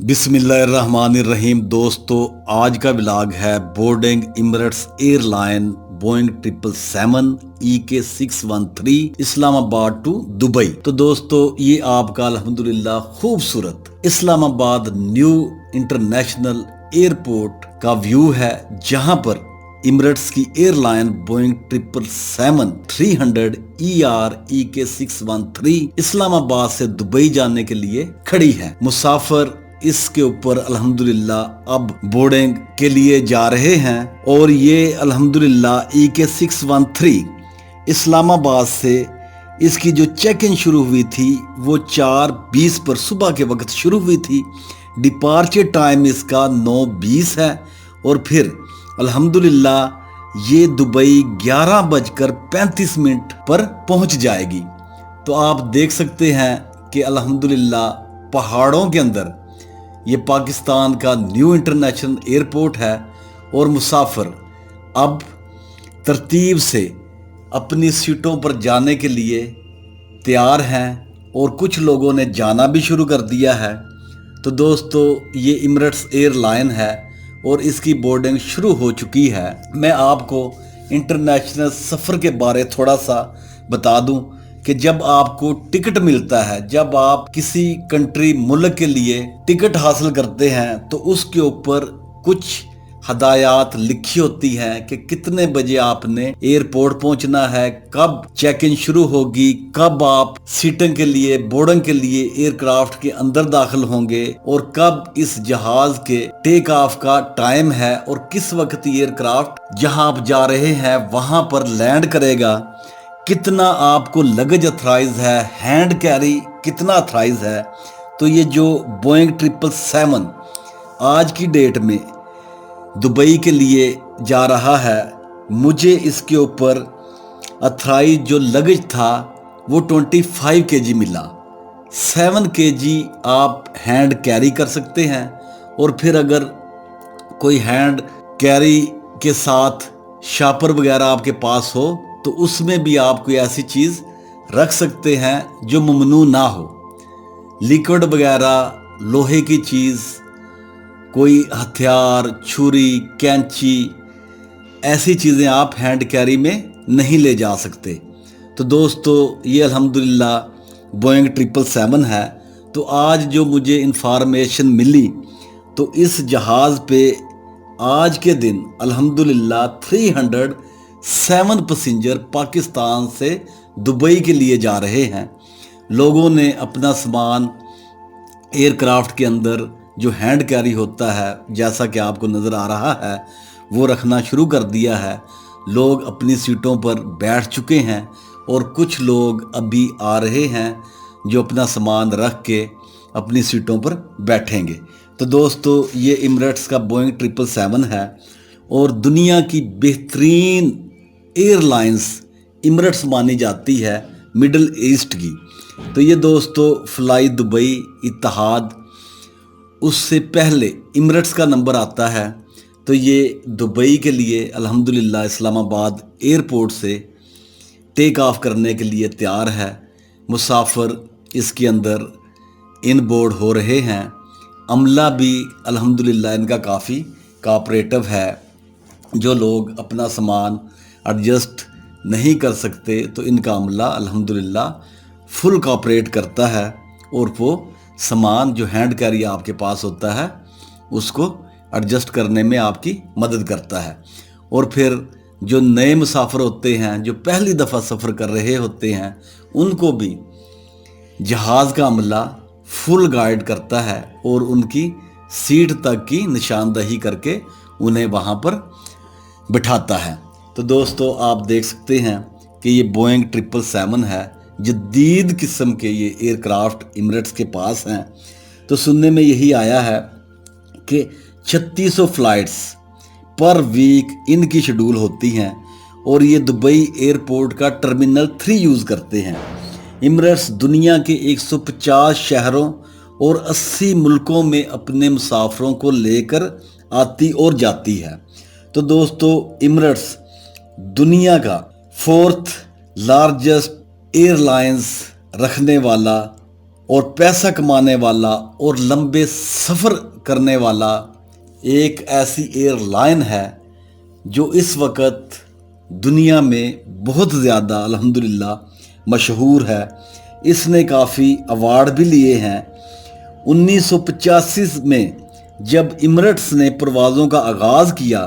बिस्मिल्लाहिर्रहमानिर्रहीम। दोस्तों, आज का व्लॉग है boarding Emirates airline Boeing 777 EK613 Islamabad to Dubai. तो दोस्तों, ये आपका अल्हम्दुलिल्लाह खूबसूरत इस्लामाबाद न्यू इंटरनेशनल एयरपोर्ट का व्यू है, जहां पर इमरेट्स की airline Boeing 777-300 ER EK613 Islamabad से दुबई जाने के लिए खड़ी है। मुसाफिर इसके ऊपर अल्हम्दुलिल्लाह अब बोर्डिंग के लिए जा रहे हैं और ये अल्हम्दुलिल्लाह EK613 इस्लामाबाद से इसकी जो चेक इन शुरू हुई थी वो 4:20 पर सुबह के वक्त शुरू हुई थी। डिपार्चर टाइम इसका 9:20 है और फिर अल्हम्दुलिल्लाह ये दुबई 11:35 पर पहुंच जाएगी। तो आप देख सकते हैं कि अल्हम्दुलिल्लाह पहाड़ों के अंदर ये पाकिस्तान का न्यू इंटरनेशनल एयरपोर्ट है और मुसाफिर अब तरतीब से अपनी सीटों पर जाने के लिए तैयार हैं और कुछ लोगों ने जाना भी शुरू कर दिया है। तो दोस्तों, ये इमरेट्स एयरलाइन है और इसकी बोर्डिंग शुरू हो चुकी है। मैं आपको इंटरनेशनल सफ़र के बारे थोड़ा सा बता दूं कि जब आपको टिकट मिलता है, जब आप किसी कंट्री मुल्क के लिए टिकट हासिल करते हैं, तो उसके ऊपर कुछ हदायत लिखी होती हैं कि कितने बजे आपने एयरपोर्ट पहुंचना है, कब चेक इन शुरू होगी, कब आप सीटिंग के लिए बोर्डिंग के लिए एयरक्राफ्ट के अंदर दाखिल होंगे और कब इस जहाज के टेक ऑफ का टाइम है और किस वक्त एयरक्राफ्ट जहां आप जा रहे हैं वहां पर लैंड करेगा, कितना आपको लगेज अथराइज है, हैंड कैरी कितना अथराइज है। तो ये जो बोइंग 777 आज की डेट में दुबई के लिए जा रहा है, मुझे इसके ऊपर अथराइज जो लगेज था वो 25 kg मिला। 7 kg आप हैंड कैरी कर सकते हैं और फिर अगर कोई हैंड कैरी के साथ शापर वगैरह आपके पास हो तो उसमें भी आप कोई ऐसी चीज़ रख सकते हैं जो ममनू ना हो। लिक्विड वगैरह, लोहे की चीज़, कोई हथियार, छुरी, कैंची, ऐसी चीज़ें आप हैंड कैरी में नहीं ले जा सकते। तो दोस्तों, ये अल्हम्दुलिल्लाह बोइंग 777 है। तो आज जो मुझे इन्फॉर्मेशन मिली तो इस जहाज़ पे आज के दिन अल्हम्दुलिल्लाह 307 पैसेंजर पाकिस्तान से दुबई के लिए जा रहे हैं। लोगों ने अपना सामान एयरक्राफ्ट के अंदर जो हैंड कैरी होता है, जैसा कि आपको नज़र आ रहा है, वो रखना शुरू कर दिया है। लोग अपनी सीटों पर बैठ चुके हैं और कुछ लोग अभी आ रहे हैं जो अपना सामान रख के अपनी सीटों पर बैठेंगे। तो दोस्तों, ये इमरेट्स का बोइंग 777 है और दुनिया की बेहतरीन एयरलाइंस इमरेट्स मानी जाती है मिडल ईस्ट की। तो ये दोस्तों फ्लाई दुबई, इत्तेहाद, उससे पहले इमरेट्स का नंबर आता है। तो ये दुबई के लिए अल्हम्दुलिल्लाह इस्लामाबाद एयरपोर्ट से टेक ऑफ करने के लिए तैयार है। मुसाफिर इसके अंदर इन बोर्ड हो रहे हैं। अमला भी अल्हम्दुलिल्लाह इनका काफ़ी कोऑपरेटिव है। जो लोग अपना सामान एडजस्ट नहीं कर सकते तो इनका अमला अल्हम्दुलिल्लाह फुल कोऑपरेट करता है और वो सामान जो हैंड कैरी आपके पास होता है उसको एडजस्ट करने में आपकी मदद करता है। और फिर जो नए मुसाफिर होते हैं, जो पहली दफ़ा सफ़र कर रहे होते हैं, उनको भी जहाज़ का अमला फुल गाइड करता है और उनकी सीट तक की निशानदही करके उन्हें वहाँ पर बिठाता है। तो दोस्तों, आप देख सकते हैं कि ये बोइंग 777 है। जदीद किस्म के ये एयरक्राफ्ट इमरेट्स के पास हैं। तो सुनने में यही आया है कि 3600 फ़्लाइट्स पर वीक इनकी शेड्यूल होती हैं और ये दुबई एयरपोर्ट का टर्मिनल 3 यूज़ करते हैं। इमरेट्स दुनिया के 150 शहरों और 80 मुल्कों में अपने मुसाफिरों को लेकर आती और जाती है। तो दोस्तों, इमरेट्स दुनिया का 4th लार्जेस्ट एयरलाइंस रखने वाला اور پیسہ کمانے والا اور لمبے سفر کرنے والا ایک ایسی ایئر لائن ہے جو اس وقت دنیا میں بہت زیادہ الحمدللہ مشہور ہے۔ اس نے کافی ایوارڈ بھی لیے ہیں۔ 1985 میں جب ایمریٹس نے پروازوں کا آغاز کیا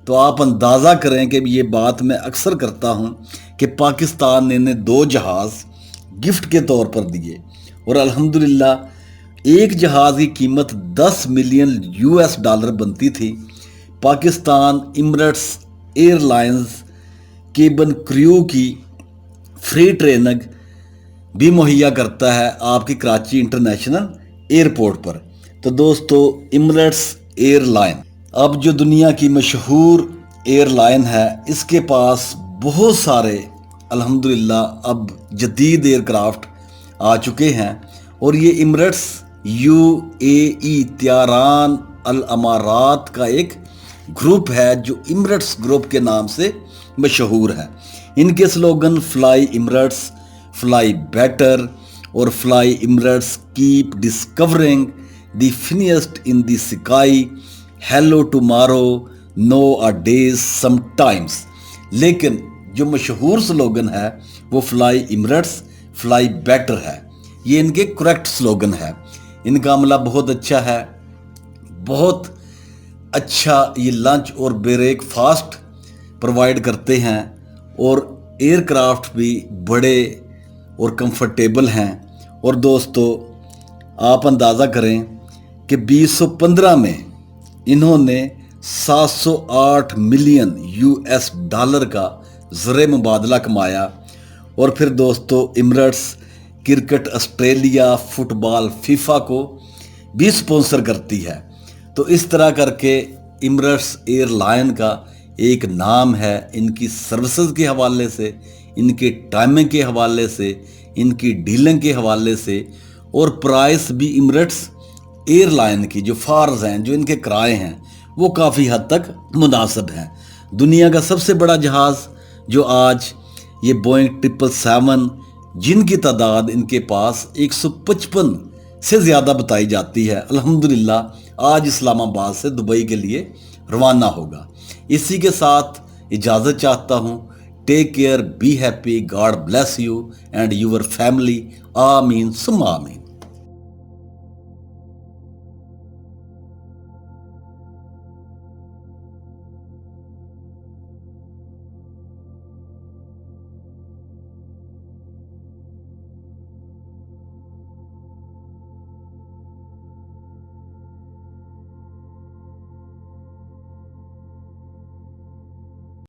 تو آپ اندازہ کریں کہ یہ بات میں اکثر کرتا ہوں کہ پاکستان نے انہیں 2 جہاز گفٹ کے طور پر دیے، اور الحمدللہ ایک جہاز کی قیمت $10 ملین بنتی تھی۔ Pakistan Emirates air lines cabin crew کی فری ٹریننگ بھی مہیا کرتا ہے آپ کی کراچی انٹرنیشنل ایئرپورٹ پر۔ تو دوستو، ایمریٹس ایئر لائن اب جو دنیا کی مشہور ایئر لائن ہے، اس کے پاس بہت سارے الحمدللہ اب جدید ایئر کرافٹ آ چکے ہیں، اور یہ ایمریٹس UAE طیران الامارات کا ایک گروپ ہے جو ایمریٹس گروپ کے نام سے مشہور ہے۔ ان کے slogan fly Emirates, fly better اور fly Emirates keep discovering the finest in the sky, hello tomorrow, nowadays sometimes. لیکن جو مشہور سلوگن ہے وہ فلائی ایمریٹس، فلائی بیٹر ہے۔ یہ ان کے کریکٹ سلوگن ہے۔ ان کا عملہ بہت اچھا ہے، بہت اچھا یہ لنچ اور بریک فاسٹ پرووائڈ کرتے ہیں، اور ایئر کرافٹ بھی بڑے اور کمفرٹیبل ہیں۔ اور دوستو، آپ اندازہ کریں کہ 2015 میں انہوں نے $708 ملین کا زر مبادلہ کمایا۔ اور پھر دوستو، ایمریٹس کرکٹ آسٹریلیا، فٹ بال فیفا کو بھی سپونسر کرتی ہے۔ تو اس طرح کر کے ایمریٹس ایئر لائن کا ایک نام ہے، ان کی سروسز کے حوالے سے، ان کے ٹائمنگ کے حوالے سے، ان کی ڈیلنگ کے حوالے سے، اور پرائس بھی ایمریٹس ایئر لائن کی جو فارز ہیں، جو ان کے کرائے ہیں، وہ کافی حد تک مناسب ہیں۔ دنیا کا سب سے بڑا جہاز جو آج یہ بوئنگ 777، جن کی تعداد ان کے پاس 155 سے زیادہ بتائی جاتی ہے، الحمدللہ آج اسلام آباد سے دبئی کے لیے روانہ ہوگا۔ اسی کے ساتھ اجازت چاہتا ہوں۔ Take care, be happy, God bless you and your family, آمین ثم آمین۔